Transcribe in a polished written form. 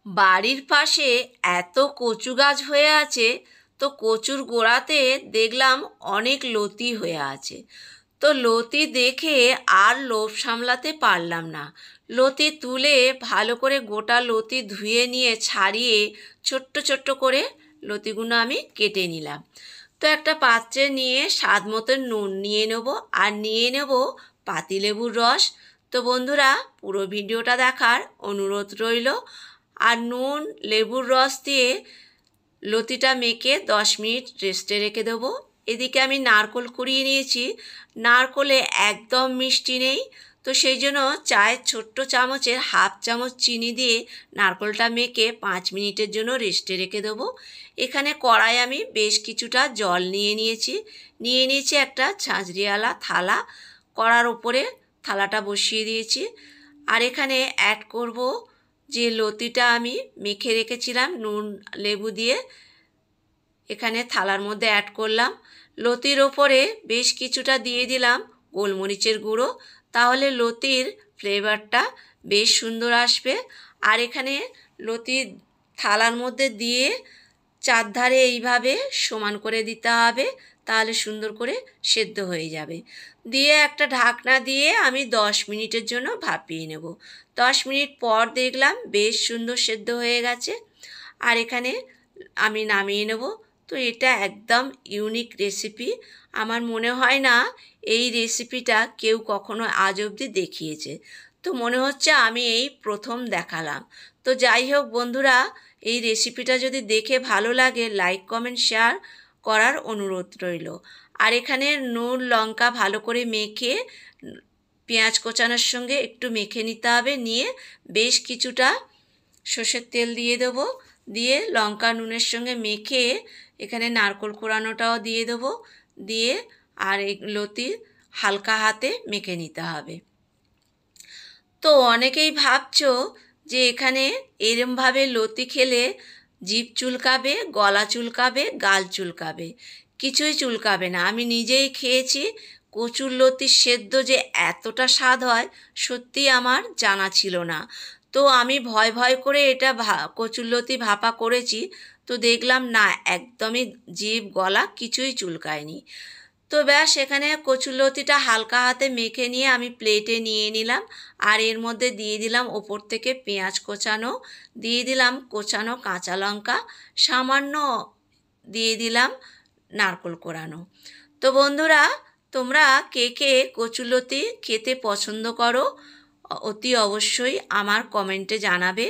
বাড়ির পাশে এত কচু গাছ হয়ে আছে, তো কচুর গোড়াতে দেখলাম অনেক লতি হয়ে আছে। তো লতি দেখে আর লোভ সামলাতে পারলাম না। লতি তুলে ভালো করে গোটা লতি ধুয়ে নিয়ে ছাড়িয়ে ছোট্ট ছোট্ট করে লতিগুলো আমি কেটে নিলাম। তো একটা পাত্রে নিয়ে স্বাদ মতন নুন নিয়ে নেব, আর নিয়ে নেব পাতিলেবুর রস। তো বন্ধুরা, পুরো ভিডিওটা দেখার অনুরোধ রইল। আর নুন লেবুর রস দিয়ে লতিটা মেখে 10 মিনিট রেস্টে রেখে দেবো। এদিকে আমি নারকোল কুড়িয়ে নিয়েছি। নারকোলে একদম মিষ্টি নেই, তো সেই জন্য চায়ের ছোট্ট চামচের হাফ চামচ চিনি দিয়ে নারকোলটা মেখে 5 মিনিটের জন্য রেস্টে রেখে দেবো। এখানে কড়াই আমি বেশ কিছুটা জল নিয়ে নিয়েছি একটা ঝাঁঝরিওয়ালা থালা। কড়ার ওপরে থালাটা বসিয়ে দিয়েছি। আর এখানে অ্যাড করব যে লতিটা আমি মেখে রেখেছিলাম নুন লেবু দিয়ে, এখানে থালার মধ্যে অ্যাড করলাম। লতির ওপরে বেশ কিছুটা দিয়ে দিলাম গোলমরিচের গুঁড়ো, তাহলে লতির ফ্লেভারটা বেশ সুন্দর আসবে। আর এখানে লতির থালার মধ্যে দিয়ে চারধারে এইভাবে সমান করে দিতে হবে, তাহলে সুন্দর করে সেদ্ধ হয়ে যাবে। দিয়ে একটা ঢাকনা দিয়ে আমি 10 মিনিটের জন্য ভাপিয়ে নেব। 10 মিনিট পর দেখলাম বেশ সুন্দর সেদ্ধ হয়ে গেছে। আর এখানে আমি নামিয়ে নেব। তো এটা একদম ইউনিক রেসিপি। আমার মনে হয় না এই রেসিপিটা কেউ কখনো আজ অবধি দেখিয়েছে। তো মনে হচ্ছে আমি এই প্রথম দেখালাম। তো যাই হোক বন্ধুরা, এই রেসিপিটা যদি দেখে ভালো লাগে লাইক কমেন্ট শেয়ার করার অনুরোধ রইল। আর এখানে নুন লঙ্কা ভালো করে মেখে পেঁয়াজ কোচানোর সঙ্গে একটু মেখে নিতে হবে। নিয়ে বেশ কিছুটা সর্ষের তেল দিয়ে দেবো, দিয়ে লঙ্কা নুনের সঙ্গে মেখে এখানে নারকোল কোড়ানোটাও দিয়ে দেবো, দিয়ে আর এই লতি হালকা হাতে মেখে নিতে হবে। তো অনেকেই ভাবছো যে এখানে এরমভাবে লতি খেলে জিভ চুলকাবে, গলা চুলকাবে, গাল চুলকাবে। কিছুই চুলকাবে না। আমি নিজেই খেয়েছি। কচুর লতির সেদ্ধ যে এতটা স্বাদ হয় সত্যি আমার জানা ছিল না। তো আমি ভয় ভয় করে এটা কচুর লতি ভাপা করেছি। তো দেখলাম না, একদমই জিভ গলা কিছুই চুলকায়নি। তো ব্যাস, এখানে কচুরলতিটা হালকা হাতে মেখে নিয়ে আমি প্লেটে নিয়ে নিলাম। আর এর মধ্যে দিয়ে দিলাম ওপর থেকে পেঁয়াজ কোচানো, দিয়ে দিলাম কোচানো কাঁচা লঙ্কা, সামান্য দিয়ে দিলাম নারকোল কোড়ানো। তো বন্ধুরা, তোমরা কে কে কচুরলতি খেতে পছন্দ করো অতি অবশ্যই আমার কমেন্টে জানাবে।